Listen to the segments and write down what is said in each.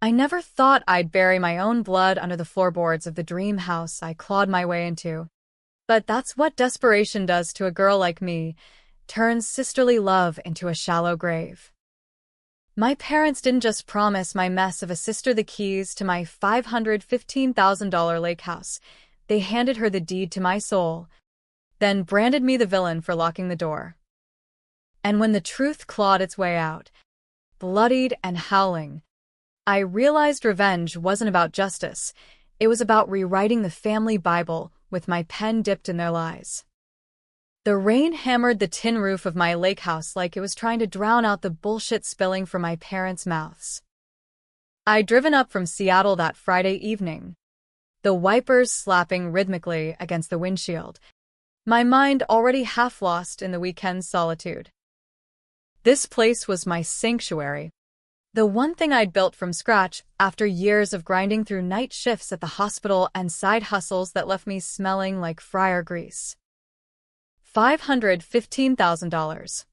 I never thought I'd bury my own blood under the floorboards of the dream house I clawed my way into. But that's what desperation does to a girl like me, turns sisterly love into a shallow grave. My parents didn't just promise my mess of a sister the keys to my $515,000 lake house. They handed her the deed to my soul, then branded me the villain for locking the door. And when the truth clawed its way out, bloodied and howling, I realized revenge wasn't about justice. It was about rewriting the family Bible with my pen dipped in their lies. The rain hammered the tin roof of my lake house like it was trying to drown out the bullshit spilling from my parents' mouths. I'd driven up from Seattle that Friday evening, the wipers slapping rhythmically against the windshield, my mind already half lost in the weekend's solitude. This place was my sanctuary, the one thing I'd built from scratch after years of grinding through night shifts at the hospital and side hustles that left me smelling like fryer grease. $515,000.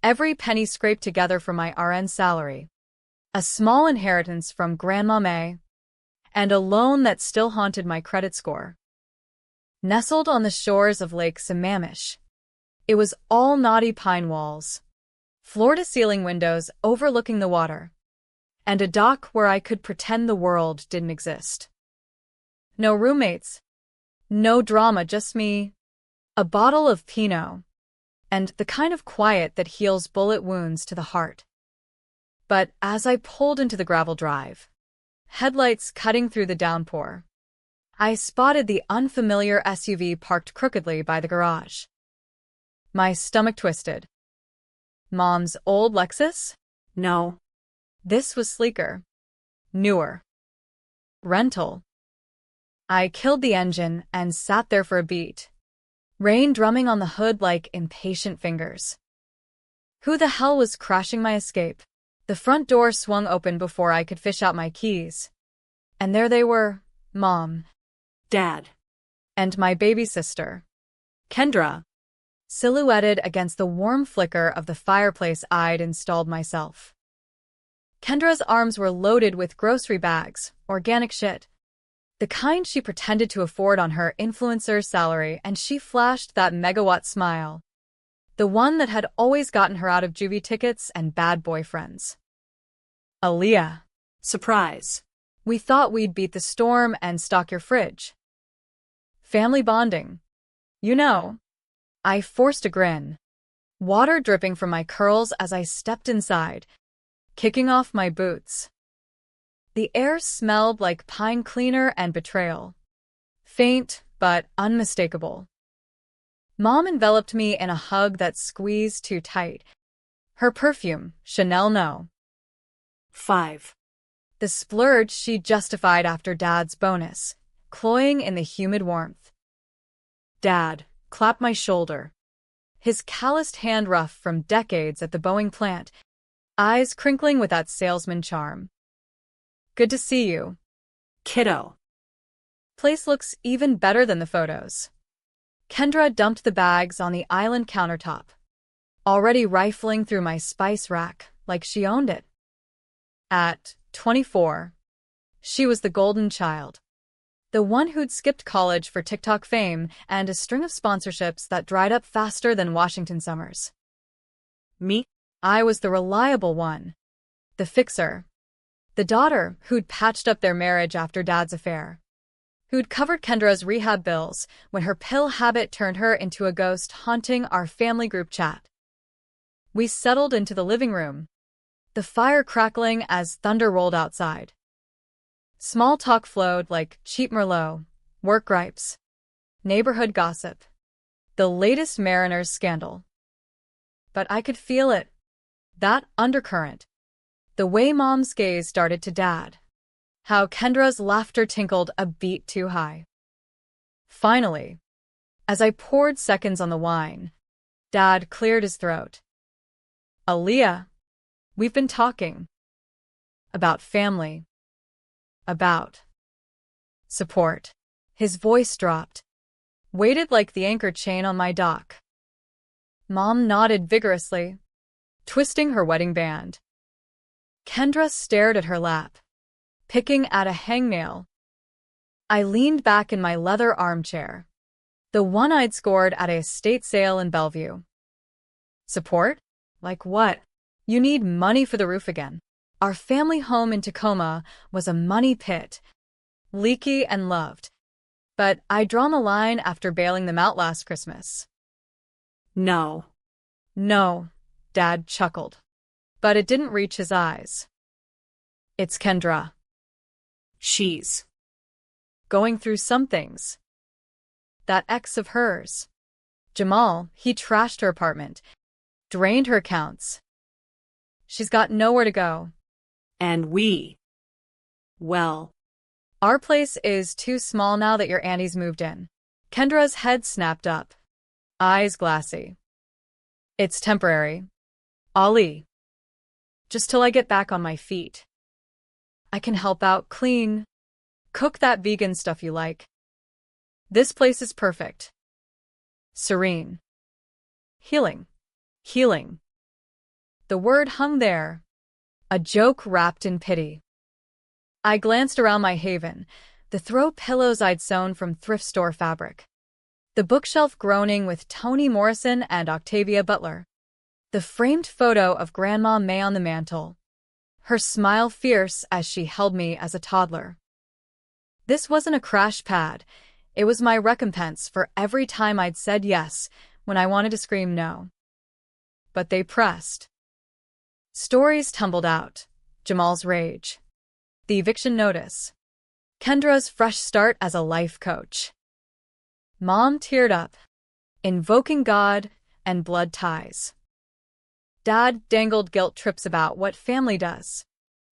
Every penny scraped together from my RN salary, a small inheritance from Grandma May, and a loan that still haunted my credit score. Nestled on the shores of Lake Sammamish, it was all knotty pine walls, floor-to-ceiling windows overlooking the water, and a dock where I could pretend the world didn't exist. No roommates, no drama, just me, a bottle of Pinot, and the kind of quiet that heals bullet wounds to the heart. But as I pulled into the gravel drive, headlights cutting through the downpour, I spotted the unfamiliar SUV parked crookedly by the garage. My stomach twisted. Mom's old Lexus? No. This was sleeker. Newer. Rental. I killed the engine and sat there for a beat, rain drumming on the hood like impatient fingers. Who the hell was crashing my Escape? The front door swung open before I could fish out my keys. And there they were, Mom, Dad, and my baby sister, Kendra, silhouetted against the warm flicker of the fireplace I'd installed myself. Kendra's arms were loaded with grocery bags, organic shit, the kind she pretended to afford on her influencer salary, and she flashed that megawatt smile, the one that had always gotten her out of juvie tickets and bad boyfriends. Aaliyah. Surprise. We thought we'd beat the storm and stock your fridge. Family bonding. You know. I forced a grin, water dripping from my curls as I stepped inside, kicking off my boots. The air smelled like pine cleaner and betrayal, faint but unmistakable. Mom enveloped me in a hug that squeezed too tight. Her perfume, Chanel No. 5. The splurge she justified after Dad's bonus, cloying in the humid warmth. Dad clapped my shoulder, his calloused hand rough from decades at the Boeing plant, eyes crinkling with that salesman charm. Good to see you, kiddo. Place looks even better than the photos. Kendra dumped the bags on the island countertop, already rifling through my spice rack like she owned it. At 24, she was the golden child. The one who'd skipped college for TikTok fame and a string of sponsorships that dried up faster than Washington summers. Me? I was the reliable one. The fixer. The daughter who'd patched up their marriage after Dad's affair. Who'd covered Kendra's rehab bills when her pill habit turned her into a ghost haunting our family group chat. We settled into the living room, the fire crackling as thunder rolled outside. Small talk flowed like cheap Merlot, work gripes, neighborhood gossip, the latest Mariners scandal. But I could feel it, that undercurrent, the way Mom's gaze darted to Dad, how Kendra's laughter tinkled a beat too high. Finally, as I poured seconds on the wine, Dad cleared his throat. Aaliyah, we've been talking about family. About support. His voice dropped, weighted like the anchor chain on my dock. Mom nodded vigorously, twisting her wedding band. Kendra stared at her lap, picking at a hangnail. I leaned back in my leather armchair, the one I'd scored at a estate sale in Bellevue. Support? Like what? You need money for the roof again. Our family home in Tacoma was a money pit, leaky and loved. But I'd drawn the line after bailing them out last Christmas. No. No, Dad chuckled. But it didn't reach his eyes. It's Kendra. She's going through some things. That ex of hers, Jamal, he trashed her apartment, drained her accounts. She's got nowhere to go. And well, our place is too small now that your aunties moved in. Kendra's head snapped up, eyes glassy. It's temporary. Ollie. Just till I get back on my feet. I can help out, clean, cook that vegan stuff you like. This place is perfect. Serene. Healing. Healing. The word hung there, a joke wrapped in pity. I glanced around my haven, the throw pillows I'd sewn from thrift store fabric. The bookshelf groaning with Toni Morrison and Octavia Butler. The framed photo of Grandma May on the mantel, her smile fierce as she held me as a toddler. This wasn't a crash pad. It was my recompense for every time I'd said yes when I wanted to scream no. But they pressed. Stories tumbled out. Jamal's rage. The eviction notice. Kendra's fresh start as a life coach. Mom teared up, invoking God and blood ties. Dad dangled guilt trips about what family does.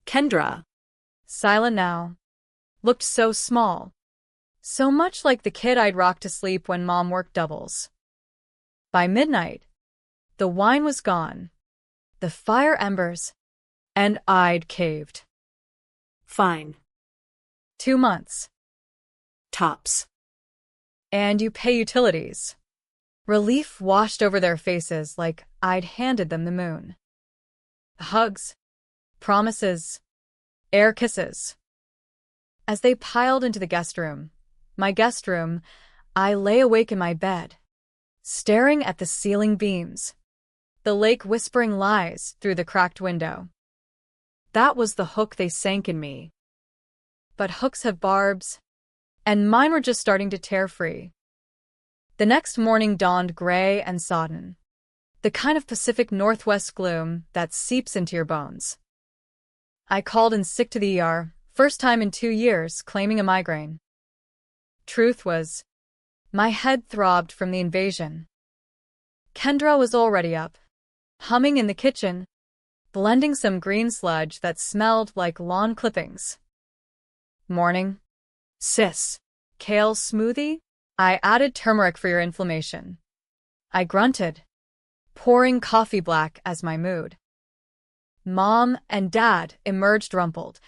Kendra, silent now, looked so small. So much like the kid I'd rock to sleep when Mom worked doubles. By midnight, the wine was gone, the fire embers, and I'd caved. Fine. 2 months. Tops. And you pay utilities. Relief washed over their faces like I'd handed them the moon. Hugs, promises, air kisses. As they piled into the guest room, my guest room, I lay awake in my bed, staring at the ceiling beams, the lake whispering lies through the cracked window. That was the hook they sank in me. But hooks have barbs, and mine were just starting to tear free. The next morning dawned gray and sodden, the kind of Pacific Northwest gloom that seeps into your bones. I called in sick to the ER, first time in 2 years, claiming a migraine. Truth was, my head throbbed from the invasion. Kendra was already up, humming in the kitchen, blending some green sludge that smelled like lawn clippings. Morning. Sis. Kale smoothie? I added turmeric for your inflammation. I grunted, pouring coffee black as my mood. Mom and Dad emerged rumpled.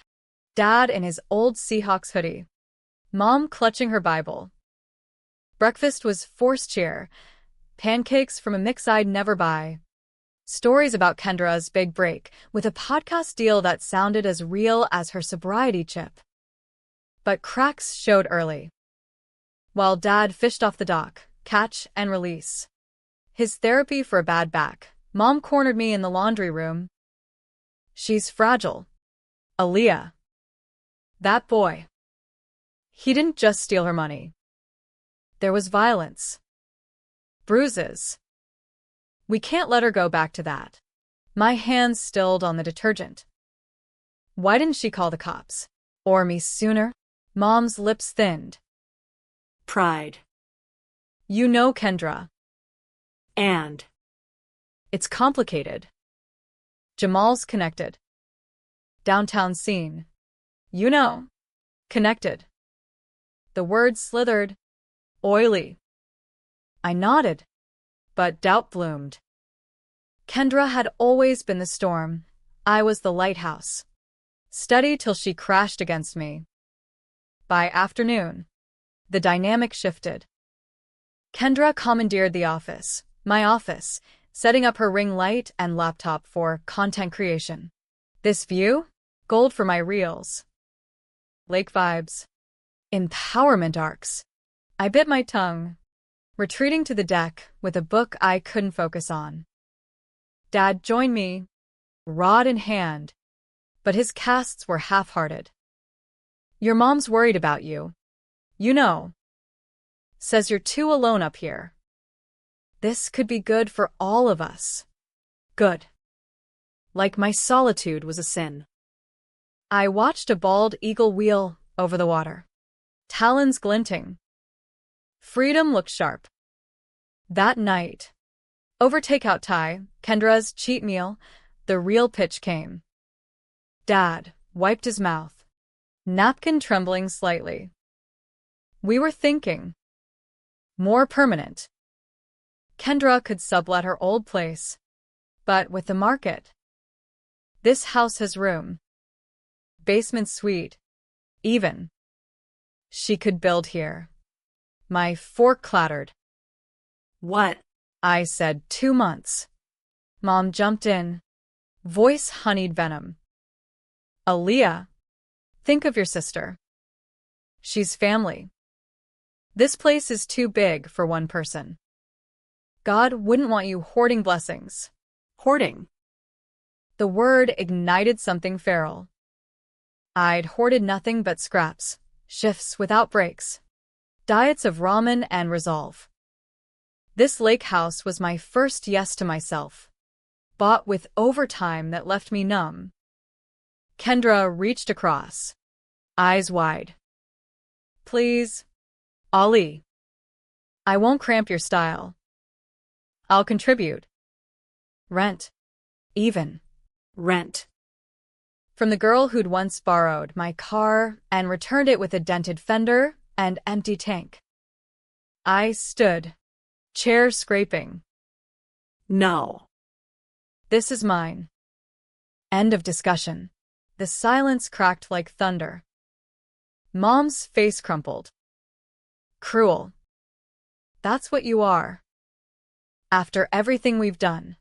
Dad in his old Seahawks hoodie. Mom clutching her Bible. Breakfast was force cheer, pancakes from a mix I'd never buy. Stories about Kendra's big break with a podcast deal that sounded as real as her sobriety chip. But cracks showed early. While Dad fished off the dock, catch and release. His therapy for a bad back, Mom cornered me in the laundry room. She's fragile. Aaliyah. That boy. He didn't just steal her money. There was violence. Bruises. We can't let her go back to that. My hands stilled on the detergent. Why didn't she call the cops? Or me sooner? Mom's lips thinned. Pride. You know, Kendra. And it's complicated. Jamal's connected. Downtown scene. You know. Connected. The word slithered. Oily. I nodded, but doubt bloomed. Kendra had always been the storm. I was the lighthouse. Steady till she crashed against me. By afternoon, the dynamic shifted. Kendra commandeered the office, my office, setting up her ring light and laptop for content creation. This view? Gold for my reels. Lake vibes. Empowerment arcs. I bit my tongue, retreating to the deck with a book I couldn't focus on. Dad joined me, rod in hand, but his casts were half-hearted. Your mom's worried about you. You know. Says you're too alone up here. This could be good for all of us. Good. Like my solitude was a sin. I watched a bald eagle wheel over the water, talons glinting. Freedom looked sharp. That night, over takeout Thai, Kendra's cheat meal, the real pitch came. Dad wiped his mouth, napkin trembling slightly. We were thinking. More permanent. Kendra could sublet her old place, but with the market. This house has room. Basement suite. Even. She could build here. My fork clattered. What? I said 2 months. Mom jumped in. Voice honeyed venom. Aaliyah, think of your sister. She's family. This place is too big for one person. God wouldn't want you hoarding blessings. Hoarding. The word ignited something feral. I'd hoarded nothing but scraps, shifts without breaks, diets of ramen and resolve. This lake house was my first yes to myself, bought with overtime that left me numb. Kendra reached across, eyes wide. Please, Ali. I won't cramp your style. I'll contribute. Rent. Even. Rent. From the girl who'd once borrowed my car and returned it with a dented fender and empty tank. I stood, chair scraping. No. This is mine. End of discussion. The silence cracked like thunder. Mom's face crumpled. Cruel. That's what you are. After everything we've done.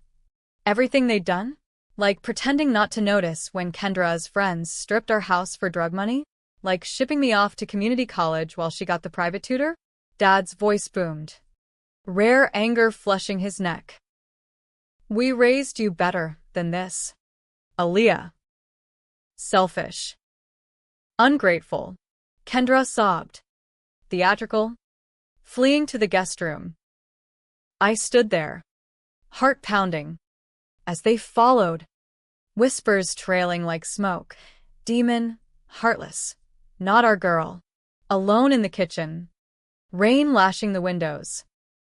Everything they'd done? Like pretending not to notice when Kendra's friends stripped our house for drug money? Like shipping me off to community college while she got the private tutor? Dad's voice boomed, rare anger flushing his neck. We raised you better than this. Aaliyah. Selfish. Ungrateful. Kendra sobbed. Theatrical. Fleeing to the guest room. I stood there, heart pounding, as they followed, whispers trailing like smoke. Demon, heartless, not our girl. Alone in the kitchen, rain lashing the windows.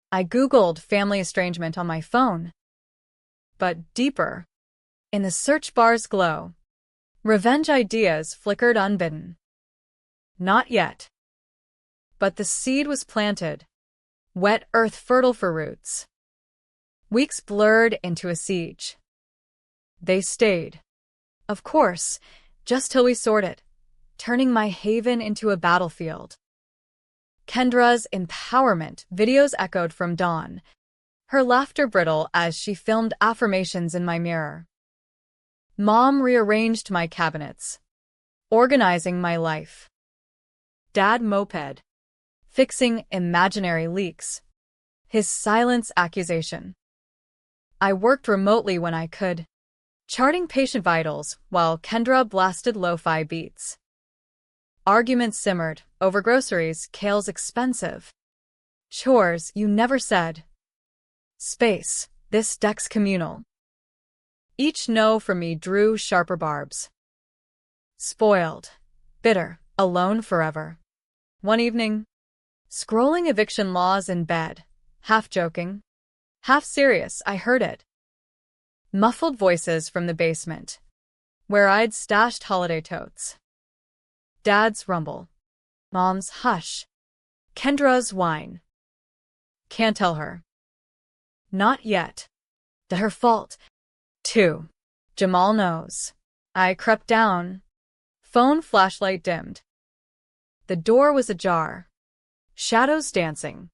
I Googled family estrangement on my phone. But deeper, in the search bar's glow, revenge ideas flickered unbidden. Not yet. But the seed was planted, wet earth fertile for roots. Weeks blurred into a siege. They stayed. Of course, just till we sorted, turning my haven into a battlefield. Kendra's empowerment videos echoed from dawn, her laughter brittle as she filmed affirmations in my mirror. Mom rearranged my cabinets, organizing my life. Dad moped, fixing imaginary leaks, his silence accusation. I worked remotely when I could, charting patient vitals while Kendra blasted lo-fi beats. Arguments simmered over groceries, kale's expensive. Chores you never said. Space, this deck's communal. Each no from me drew sharper barbs. Spoiled, bitter, alone forever. One evening, scrolling eviction laws in bed, half joking, half serious, I heard it. Muffled voices from the basement, where I'd stashed holiday totes. Dad's rumble. Mom's hush. Kendra's whine. Can't tell her. Not yet. Her fault. 2. Jamal knows. I crept down. Phone flashlight dimmed. The door was ajar. Shadows dancing.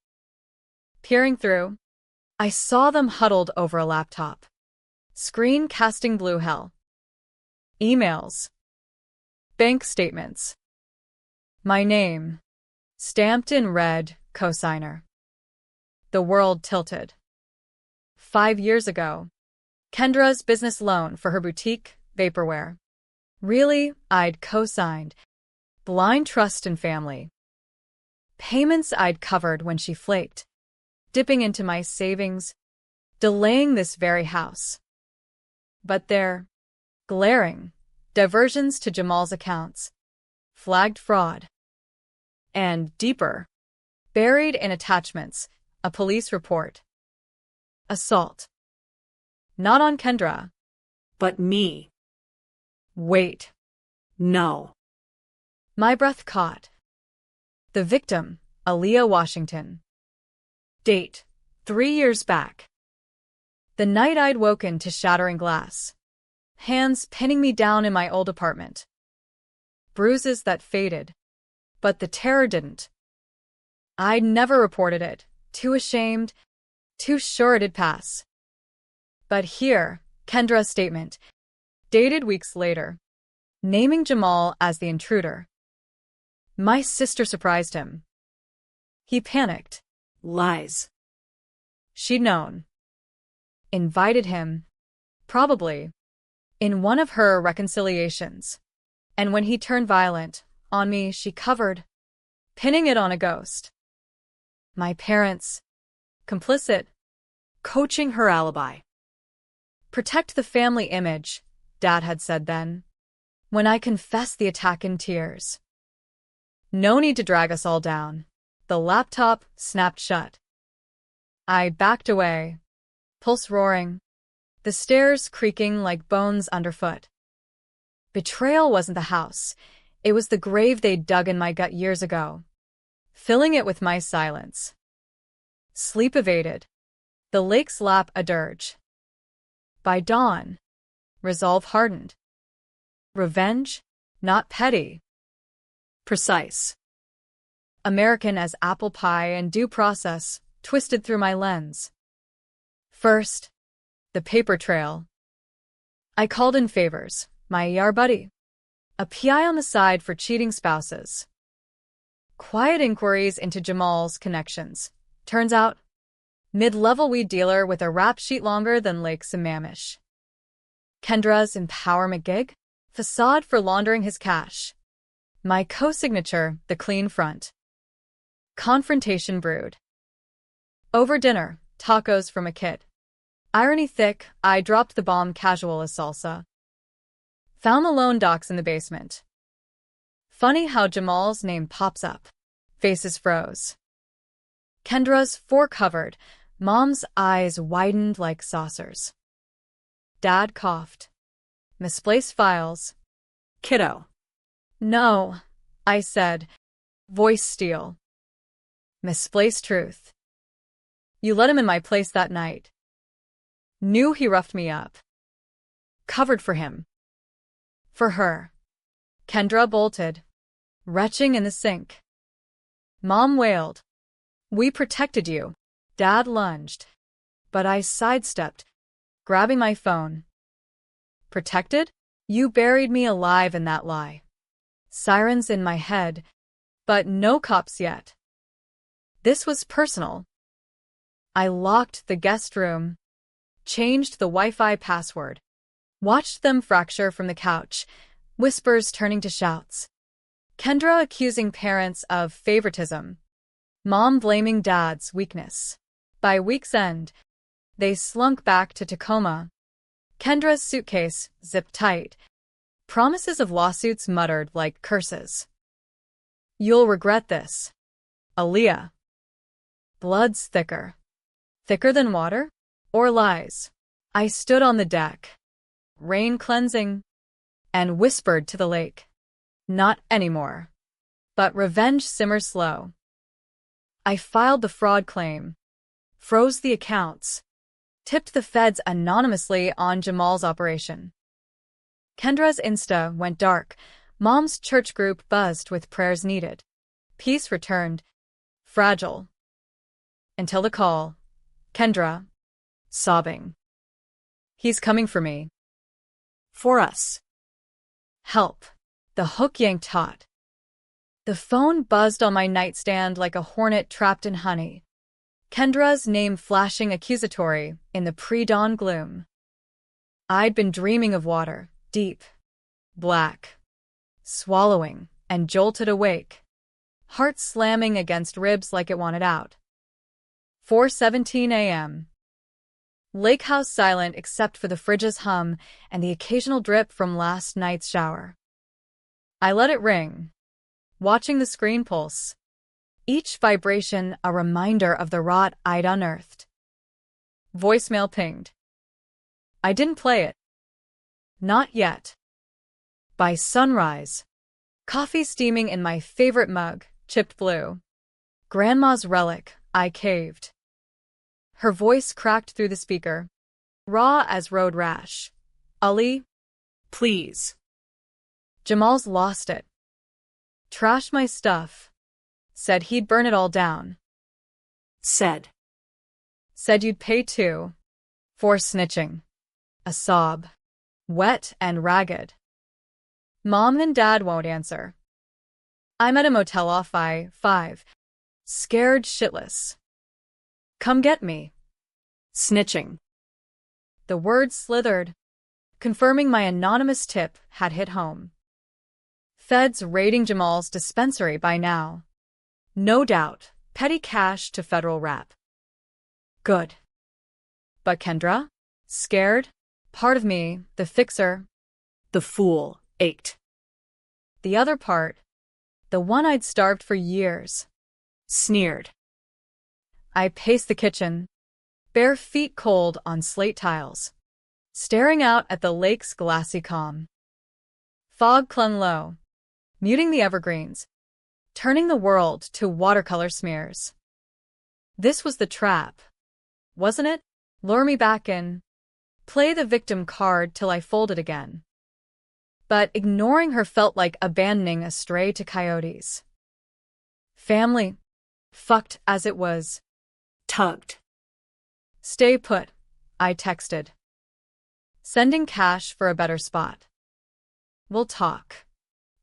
Peering through, I saw them huddled over a laptop. Screen casting blue hell. emails, bank statements. My name, stamped in red, cosigner. The world tilted. 5 years ago, Kendra's business loan for her boutique vaporware. Really, I'd co-signed. Blind trust in family. Payments I'd covered when she flaked. Dipping into my savings. Delaying this very house. But they're glaring. Diversions to Jamal's accounts. Flagged fraud. And deeper. Buried in attachments. A police report. Assault. Not on Kendra. But me. Wait. No. My breath caught. The victim, Aaliyah Washington. Date, 3 years back. The night I'd woken to shattering glass. Hands pinning me down in my old apartment. Bruises that faded. But the terror didn't. I'd never reported it. Too ashamed. Too sure it'd pass. But here, Kendra's statement, dated weeks later, naming Jamal as the intruder. My sister surprised him. He panicked. Lies. She'd known. Invited him, probably, in one of her reconciliations. And when he turned violent on me, she covered, pinning it on a ghost. My parents, complicit, Coaching her alibi. protect the family image, Dad had said then, when I confessed the attack in tears. No need to drag us all down. The laptop snapped shut. I backed away, pulse roaring, the stairs creaking like bones underfoot. Betrayal wasn't the house. It was the grave they'd dug in my gut years ago, filling it with my silence. Sleep evaded. The lake's lap a dirge. By dawn, resolve hardened. Revenge, not petty. Precise. American as apple pie and due process, twisted through my lens. First, the paper trail. I called in favors, my ER buddy. A PI on the side for cheating spouses. Quiet inquiries into Jamal's connections. Turns out, mid-level weed dealer with a rap sheet longer than Lake Sammamish. Kendra's empowerment gig? Facade for laundering his cash. My co-signature, the clean front. Confrontation brewed. Over dinner, tacos from a kid. Irony thick, I dropped the bomb casual as salsa. Found the loan docs in the basement. Funny how Jamal's name pops up. Faces froze. Kendra's fore-covered. Mom's eyes widened like saucers. Dad coughed. Misplaced files. Kiddo. No, I said, voice steel. Misplaced truth. You let him in my place that night. Knew he roughed me up. Covered for him. For her. Kendra bolted, retching in the sink. Mom wailed. We protected you. Dad lunged. But I sidestepped, grabbing my phone. Protected? You buried me alive in that lie. Sirens in my head, but no cops yet. This was personal. I locked the guest room, changed the Wi-Fi password, watched them fracture from the couch, whispers turning to shouts. Kendra accusing parents of favoritism, Mom blaming Dad's weakness. By week's end, they slunk back to Tacoma. Kendra's suitcase zipped tight, promises of lawsuits muttered like curses. You'll regret this. Aaliyah. Blood's thicker. Thicker than water? Or lies? I stood on the deck, rain cleansing, and whispered to the lake. Not anymore. But revenge simmers slow. I filed the fraud claim, froze the accounts, tipped the feds anonymously on Jamal's operation. Kendra's Insta went dark. Mom's church group buzzed with prayers needed. Peace returned. Fragile. Until the call. Kendra. Sobbing. He's coming for me. For us. Help. The hook yanked taut. The phone buzzed on my nightstand like a hornet trapped in honey. Kendra's name flashing accusatory in the pre-dawn gloom. I'd been dreaming of water, deep, black, swallowing, and jolted awake, heart slamming against ribs like it wanted out. 4:17 a.m. Lakehouse silent except for the fridge's hum and the occasional drip from last night's shower. I let it ring, watching the screen pulse, each vibration a reminder of the rot I'd unearthed. Voicemail pinged. I didn't play it. Not yet. By sunrise, coffee steaming in my favorite mug, chipped blue. Grandma's relic, I caved. Her voice cracked through the speaker, raw as road rash. Ali? Please. Jamal's lost it. Trash my stuff. Said he'd burn it all down. Said you'd pay too. For snitching. A sob. Wet and ragged. Mom and Dad won't answer. I'm at a motel off I-5. Scared shitless. Come get me. snitching. The words slithered, confirming my anonymous tip had hit home. Feds raiding Jamal's dispensary by now. No doubt, petty cash to federal rap. Good. But Kendra? Scared? Part of me, the fixer. The fool ached. The other part, the one I'd starved for years, Sneered. I paced the kitchen, bare feet cold on slate tiles, staring out at the lake's glassy calm. Fog clung low, muting the evergreens, turning the world to watercolor smears. This was the trap, wasn't it? Lure me back in, play the victim card till I folded again. But ignoring her felt like abandoning a stray to coyotes. Family, fucked as it was. Tugged. Stay put, I texted. Sending cash for a better spot. We'll talk.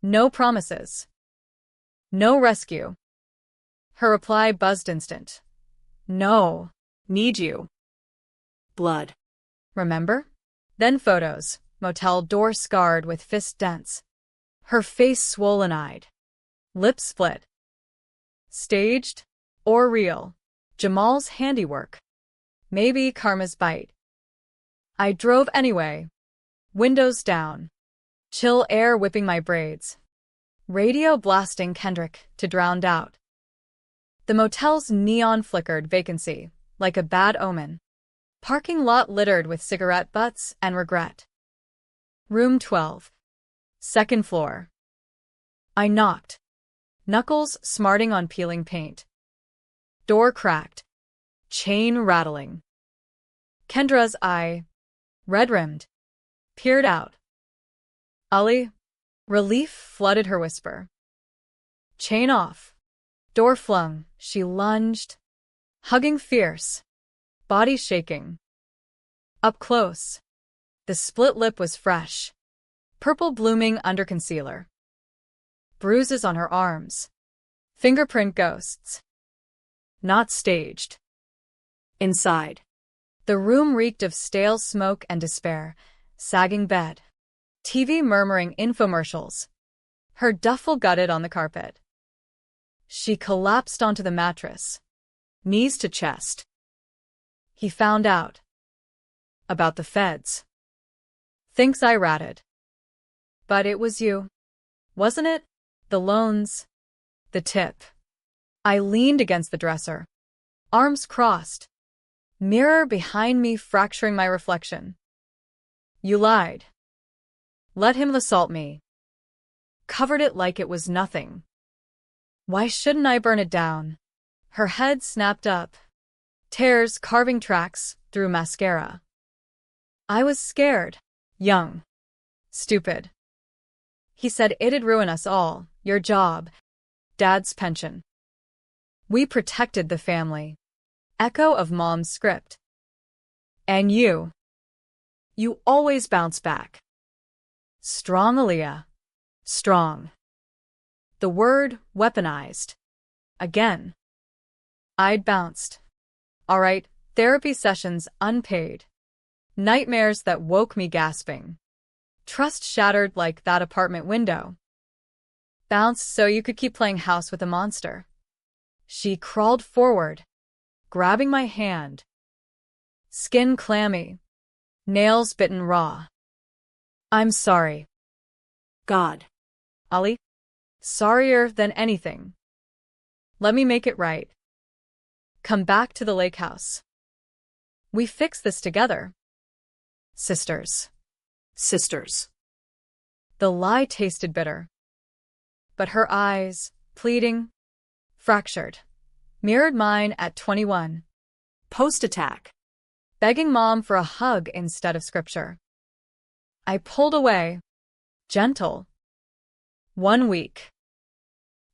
No promises. No rescue. Her reply buzzed instant. No. Need you. Blood. Remember? Then photos, motel door scarred with fist dents. Her face swollen-eyed. Lips split. Staged? Or real? Jamal's handiwork. Maybe karma's bite. I drove anyway. Windows down. Chill air whipping my braids. Radio blasting Kendrick to drown out. The motel's neon flickered vacancy, like a bad omen. Parking lot littered with cigarette butts and regret. Room 12. Second floor. I knocked. Knuckles smarting on peeling paint. Door cracked. Chain rattling. Kendra's eye, red-rimmed, peered out. Ali? Relief flooded her whisper. Chain off. Door flung, she lunged, hugging fierce, body shaking. Up close. The split lip was fresh, purple blooming under concealer. Bruises on her arms. Fingerprint ghosts. Not staged. Inside. The room reeked of stale smoke and despair, sagging bed. TV murmuring infomercials. Her duffel gutted on the carpet. She collapsed onto the mattress, knees to chest. He found out. About the feds. Thinks I ratted. But it was you. Wasn't it? The loans. The tip. I leaned against the dresser. Arms crossed. Mirror behind me fracturing my reflection. You lied. Let him assault me. Covered it like it was nothing. Why shouldn't I burn it down? Her head snapped up. Tears carving tracks through mascara. I was scared. Young. Stupid. He said it'd ruin us all, your job, Dad's pension. We protected the family. Echo of Mom's script. And you. You always bounce back. Strong Aaliyah. Strong. The word weaponized. Again. I'd bounced. All right, therapy sessions unpaid. Nightmares that woke me gasping. Trust shattered like that apartment window. Bounced so you could keep playing house with a monster. She crawled forward, grabbing my hand. Skin clammy. Nails bitten raw. I'm sorry. God. Ollie? Sorrier than anything. Let me make it right. Come back to the lake house. We fix this together. Sisters. Sisters. The lie tasted bitter. But her eyes, pleading, fractured, mirrored mine at 21. Post-attack. Begging mom for a hug instead of scripture. I pulled away, gentle. 1 week.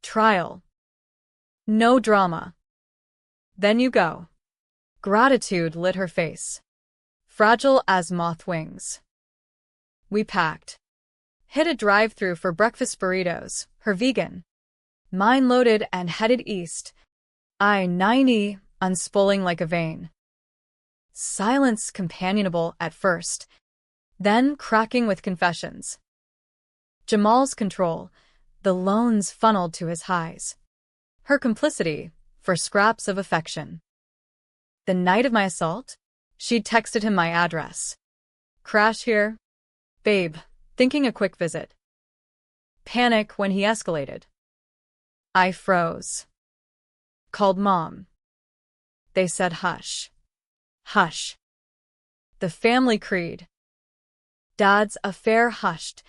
Trial. No drama. Then you go. Gratitude lit her face, fragile as moth wings. We packed. Hit a drive-thru for breakfast burritos, her vegan. Mine loaded and headed east. I-90 unspooling like a vein. Silence companionable at first, then cracking with confessions. Jamal's control, the loans funneled to his highs. Her complicity for scraps of affection. The night of my assault, she'd texted him my address. Crash here? Babe, thinking a quick visit. Panic when he escalated. I froze. Called mom. They said hush. Hush. The family creed. Dad's affair hushed.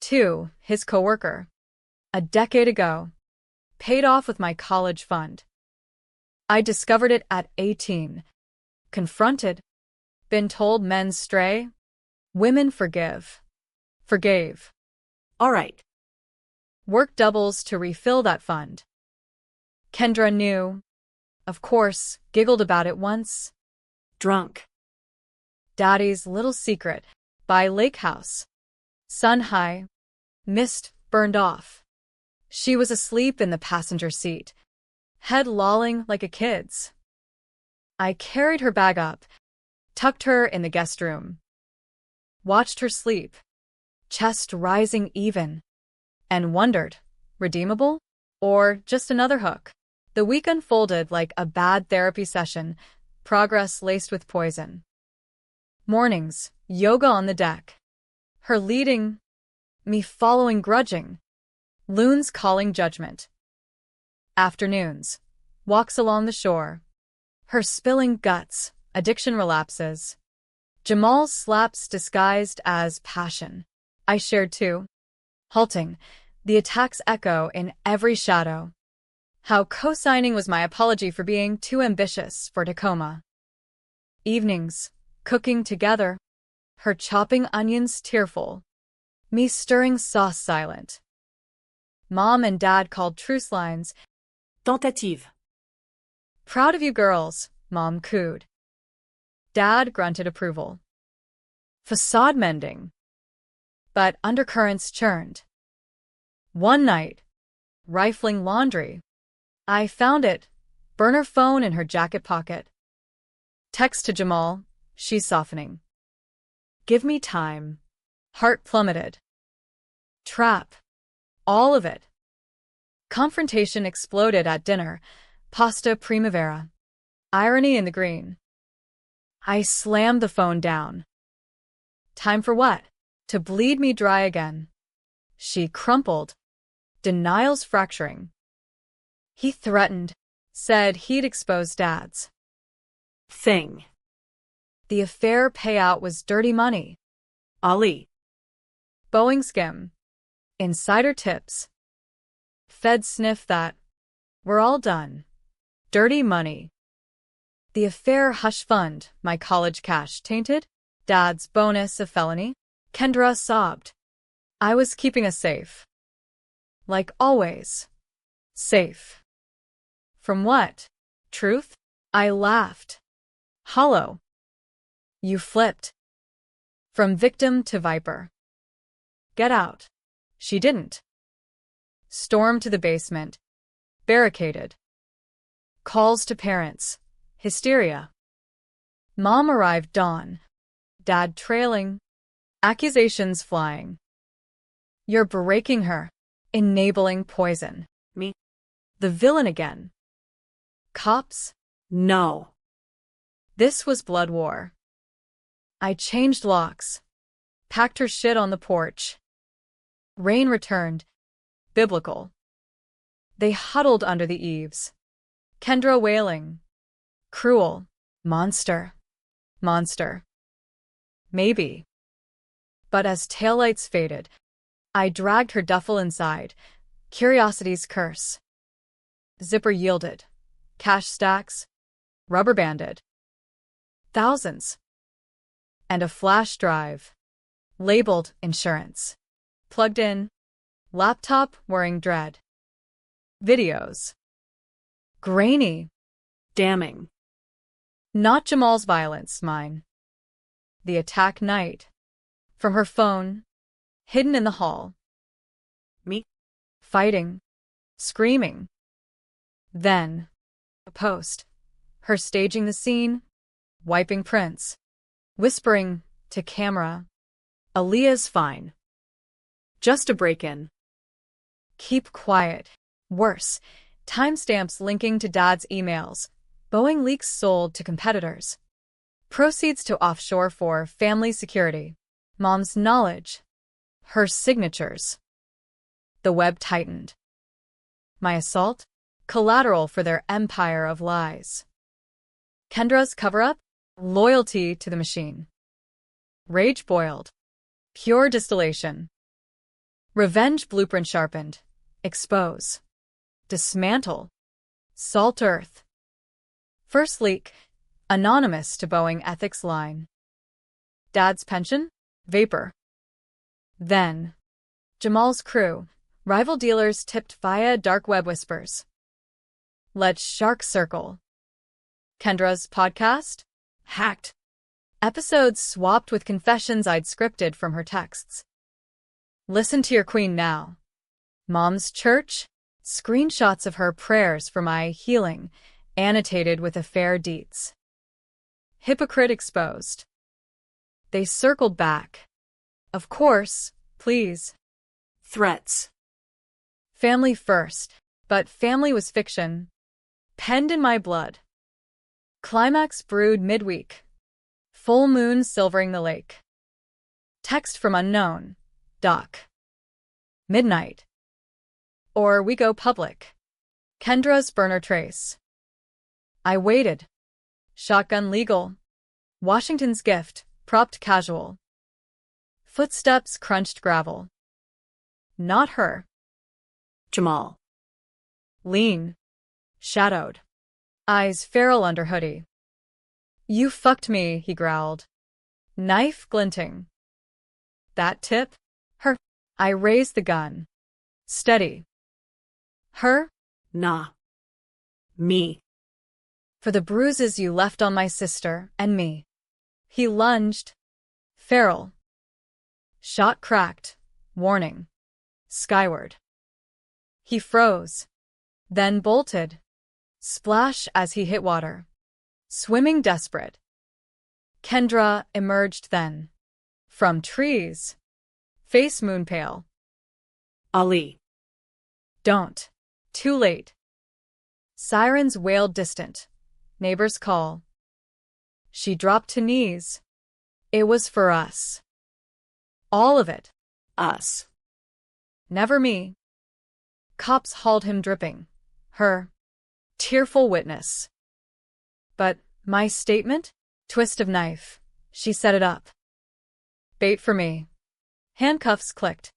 Too, his coworker. A decade ago. Paid off with my college fund. I discovered it at 18. Confronted. Been told men stray. Women forgive. Forgave. All right. Work doubles to refill that fund. Kendra knew. Of course, giggled about it once. Drunk. Daddy's little secret. By Lakehouse. Sun high. Mist burned off. She was asleep in the passenger seat, head lolling like a kid's. I carried her bag up, tucked her in the guest room. Watched her sleep, chest rising even, and wondered, redeemable? Or just another hook? The week unfolded like a bad therapy session, progress laced with poison. Mornings, yoga on the deck. Her leading, me following grudging. Loons calling judgment. Afternoons, walks along the shore. Her spilling guts, addiction relapses. Jamal's slaps disguised as passion. I shared too. Halting, the attacks echo in every shadow. How co-signing was my apology for being too ambitious for Tacoma. Evenings, cooking together. Her chopping onions tearful. Me stirring sauce silent. Mom and Dad called truce lines. Tentative. Proud of you girls, Mom cooed. Dad grunted approval. Facade mending. But undercurrents churned. One night, rifling laundry, I found it, burner phone in her jacket pocket. Text to Jamal, she's softening. Give me time. Heart plummeted. Trap. All of it. Confrontation exploded at dinner. Pasta primavera. Irony in the green. I slammed the phone down. Time for what? To bleed me dry again. She crumpled. Denials fracturing. He threatened. Said he'd expose Dad's Thing. The affair payout was dirty money. Ali. Boeing skim. Insider tips. Fed sniff that. We're all done. Dirty money. The affair hush fund, my college cash tainted. Dad's bonus a felony. Kendra sobbed. I was keeping us safe. Like always. Safe. From what? Truth? I laughed. Hollow. You flipped. From victim to viper. Get out. She didn't. Stormed to the basement. Barricaded. Calls to parents. Hysteria. Mom arrived dawn. Dad trailing. Accusations flying. You're breaking her. Enabling poison. Me? The villain again. Cops? No. This was blood war. I changed locks. Packed her shit on the porch. Rain returned. Biblical. They huddled under the eaves. Kendra wailing. Cruel. Monster. Monster. Maybe. But as taillights faded, I dragged her duffel inside. Curiosity's curse. Zipper yielded. Cash stacks. Rubber banded. Thousands. And a flash drive. Labeled insurance. Plugged in. Laptop whirring dread. Videos. Grainy. Damning. Not Jamal's violence, mine. The attack night. From her phone. Hidden in the hall. Me? Fighting. Screaming. Then. A post. Her staging the scene. Wiping prints. Whispering to camera. Aaliyah's fine. Just a break-in. Keep quiet. Worse. Timestamps linking to Dad's emails. Boeing leaks sold to competitors. Proceeds to offshore for family security. Mom's knowledge. Her signatures. The web tightened. My assault? Collateral for their empire of lies. Kendra's cover-up? Loyalty to the machine. Rage boiled. Pure distillation. Revenge blueprint sharpened. Expose. Dismantle. Salt earth. First leak. Anonymous to Boeing ethics line. Dad's pension? Vapor. Then. Jamal's crew. Rival dealers tipped via dark web whispers. Let shark circle. Kendra's podcast? Hacked. Episodes swapped with confessions I'd scripted from her texts. Listen to your queen now. Mom's church? Screenshots of her prayers for my healing, annotated with affair deets. Hypocrite exposed. They circled back. Of course, please. Threats. Family first, but family was fiction. Penned in my blood. Climax brewed midweek. Full moon silvering the lake. Text from unknown. Doc. Midnight. Or we go public. Kendra's burner trace. I waited. Shotgun legal. Washington's gift, propped casual. Footsteps crunched gravel. Not her. Jamal. Lean. Shadowed. Eyes feral under hoodie. You fucked me, he growled. Knife glinting. That tip? Her. I raised the gun. Steady. Her? Nah. Me. For the bruises you left on my sister and me. He lunged. Feral. Shot cracked. Warning. Skyward. He froze. Then bolted. Splash as he hit water. Swimming desperate. Kendra emerged then. From trees. Face moon pale. Ali. Don't. Too late. Sirens wailed distant. Neighbors call. She dropped to knees. It was for us. All of it. Us. Never me. Cops hauled him dripping. Her. Tearful witness. But my statement? Twist of knife. She set it up. Bait for me. Handcuffs clicked.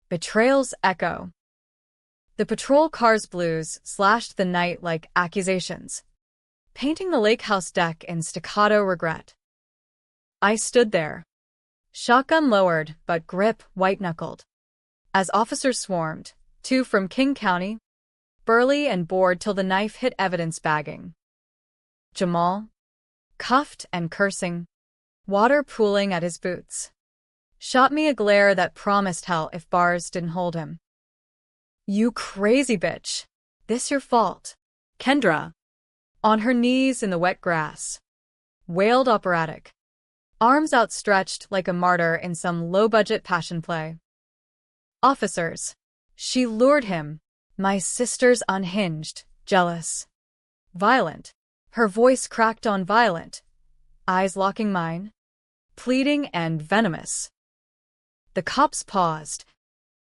Betrayals echo. The patrol car's blues slashed the night like accusations, painting the Lakehouse deck in staccato regret. I stood there. Shotgun lowered, but grip white-knuckled. As officers swarmed, 2 from King County, burly and bored till the knife hit evidence bagging. Jamal, cuffed and cursing, water pooling at his boots. Shot me a glare that promised hell if bars didn't hold him. You crazy bitch. This your fault. Kendra. On her knees in the wet grass. Wailed operatic. Arms outstretched like a martyr in some low-budget passion play. Officers. She lured him. My sister's unhinged, jealous, violent. Her voice cracked on violent. Eyes locking mine. Pleading and venomous. The cops paused.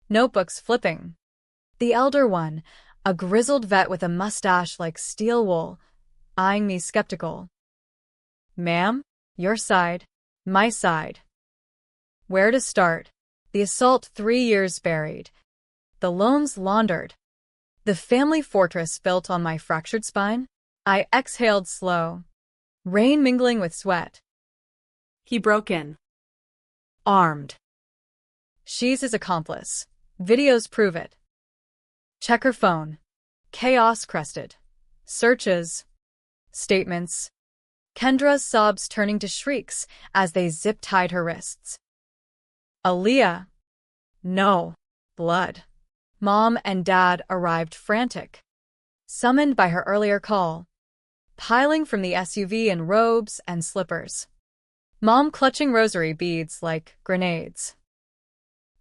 Notebooks flipping. The elder one, a grizzled vet with a mustache like steel wool, eyeing me skeptical. Ma'am, your side, my side. Where to start? The assault 3 years buried. The loans laundered. The family fortress built on my fractured spine? I exhaled slow. Rain mingling with sweat. He broke in. Armed. She's his accomplice. Videos prove it. Check her phone. Chaos crested. Searches. Statements. Kendra's sobs turning to shrieks as they zip-tied her wrists. Aaliyah. No. Blood. Mom and Dad arrived frantic. Summoned by her earlier call. Piling from the SUV in robes and slippers. Mom clutching rosary beads like grenades.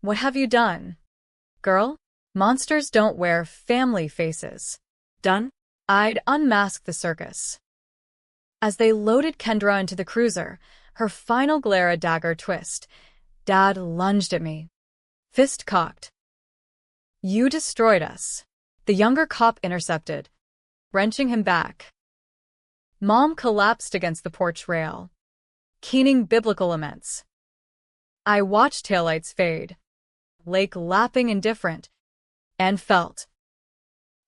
What have you done? Girl? Monsters don't wear family faces. Done? I'd unmask the circus. As they loaded Kendra into the cruiser, her final glare a dagger twist, Dad lunged at me. Fist cocked. You destroyed us. The younger cop intercepted, wrenching him back. Mom collapsed against the porch rail, keening biblical laments. I watched taillights fade, lake lapping indifferent, and felt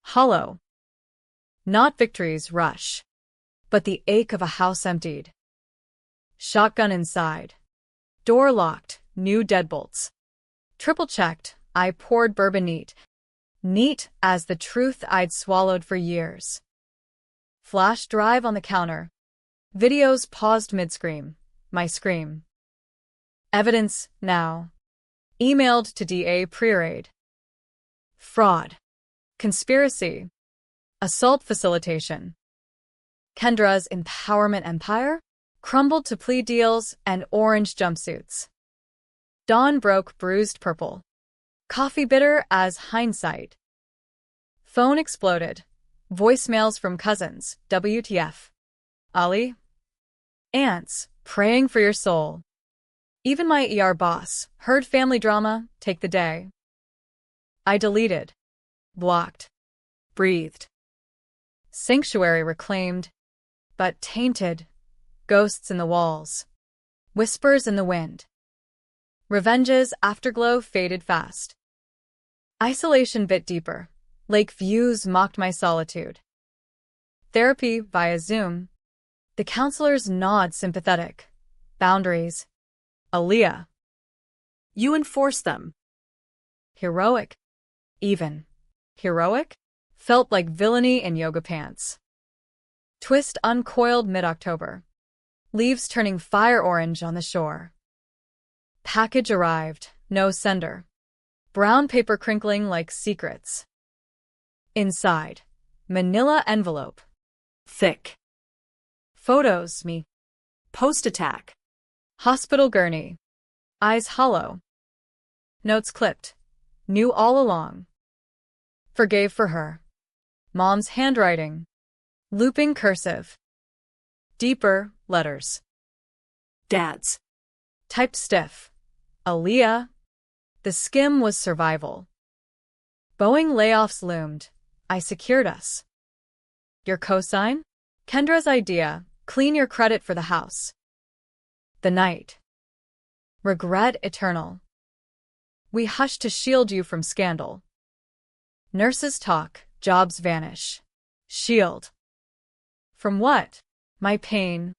hollow. Not victory's rush, but the ache of a house emptied. Shotgun inside. Door locked, new deadbolts. Triple-checked, I poured bourbon neat as the truth I'd swallowed for years. Flash drive on the counter. Videos paused mid-scream. My scream. Evidence, now. Emailed to DA Pre-Raid. Fraud. Conspiracy. Assault facilitation. Kendra's empowerment empire crumbled to plea deals and orange jumpsuits. Dawn broke bruised purple. Coffee bitter as hindsight. Phone exploded. Voicemails from cousins. WTF. Ollie? Aunts, praying for your soul. Even my ER boss heard family drama take the day. I deleted. Blocked. Breathed. Sanctuary reclaimed, but tainted. Ghosts in the walls. Whispers in the wind. Revenge's afterglow faded fast. Isolation bit deeper. Lake views mocked my solitude. Therapy via Zoom. The counselors nod sympathetic. Boundaries. Aaliyah. You enforce them. Heroic. Even. Heroic? Felt like villainy in yoga pants. Twist uncoiled mid-October. Leaves turning fire orange on the shore. Package arrived, no sender. Brown paper crinkling like secrets. Inside. Manila envelope. Thick. Photos, me. Post-attack. Hospital gurney. Eyes hollow. Notes clipped. Knew all along. Forgave for her. Mom's handwriting. Looping cursive. Deeper letters. Dad's. Typed stiff. Aaliyah. The skim was survival. Boeing layoffs loomed. I secured us. Your cosign? Kendra's idea. Clean your credit for the house. The night. Regret eternal. We hush to shield you from scandal. Nurses talk, jobs vanish. Shield. From what? My pain.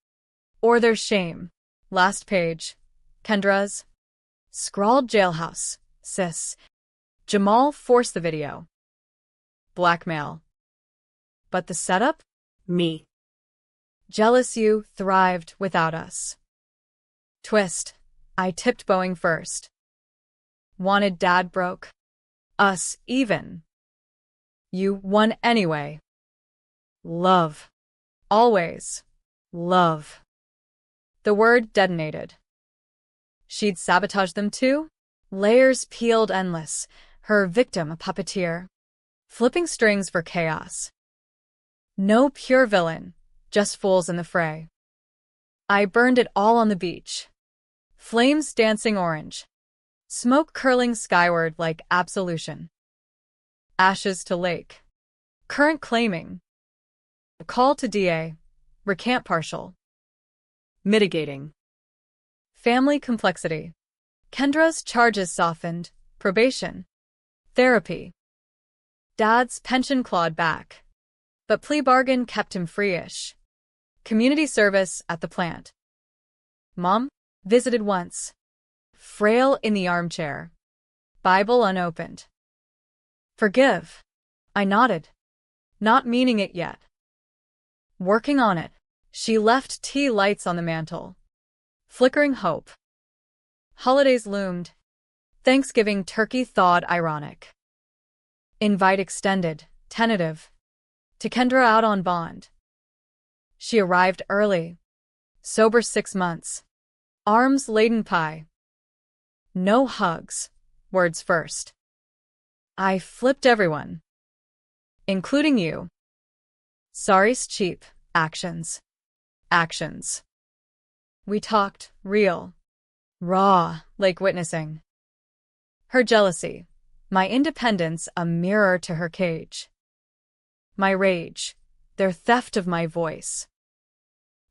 Or their shame. Last page. Kendra's. Scrawled jailhouse. Sis. Jamal forced the video. Blackmail. But the setup? Me. Jealous you thrived without us. Twist. I tipped Boeing first. Wanted dad broke. Us even. You won anyway. Love. Always. Love. The word detonated. She'd sabotaged them too? Layers peeled endless, her victim a puppeteer, flipping strings for chaos. No pure villain, just fools in the fray. I burned it all on the beach. Flames dancing orange. Smoke curling skyward like absolution. Ashes to lake. Current claiming. A call to DA. Recant partial. Mitigating. Family complexity. Kendra's charges softened. Probation. Therapy. Dad's pension clawed back. But plea bargain kept him free-ish. Community service at the plant. Mom? Visited once. Frail in the armchair. Bible unopened. Forgive. I nodded. Not meaning it yet. Working on it. She left tea lights on the mantel. Flickering hope. Holidays loomed. Thanksgiving turkey thawed ironic. Invite extended, tentative. To Kendra out on bond. She arrived early. Sober 6 months. Arms laden pie. No hugs. Words first. I flipped everyone. Including you. Sorry's cheap. Actions. Actions. We talked, real. Raw, like witnessing. Her jealousy. My independence a mirror to her cage. My rage. Their theft of my voice.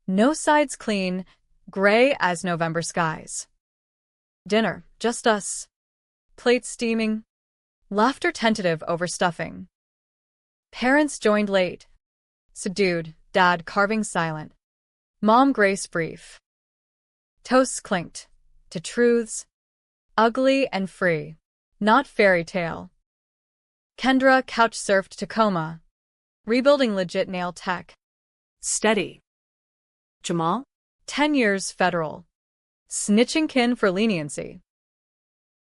No sides clean, gray as November skies. Dinner, just us. Plates steaming. Laughter tentative over stuffing. Parents joined late. Subdued, dad carving silent. Mom grace brief. Toasts clinked. To truths. Ugly and free. Not fairy tale. Kendra couch surfed Tacoma. Rebuilding legit nail tech. Steady. Jamal? 10 years federal. Snitching kin for leniency.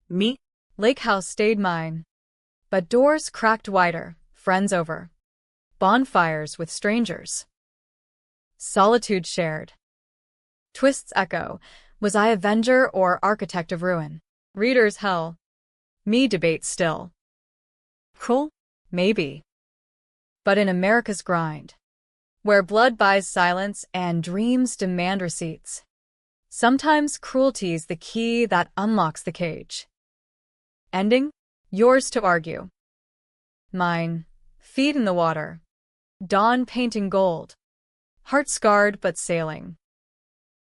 Me? Lakehouse stayed mine. But doors cracked wider, friends over. Bonfires with strangers. Solitude shared. Twists echo. Was I avenger or architect of ruin? Reader's hell. Me debate still. Cool? Maybe. But in America's grind, where blood buys silence and dreams demand receipts, sometimes cruelty's the key that unlocks the cage. Ending? Yours to argue. Mine. Feet in the water. Dawn painting gold. Heart scarred but sailing.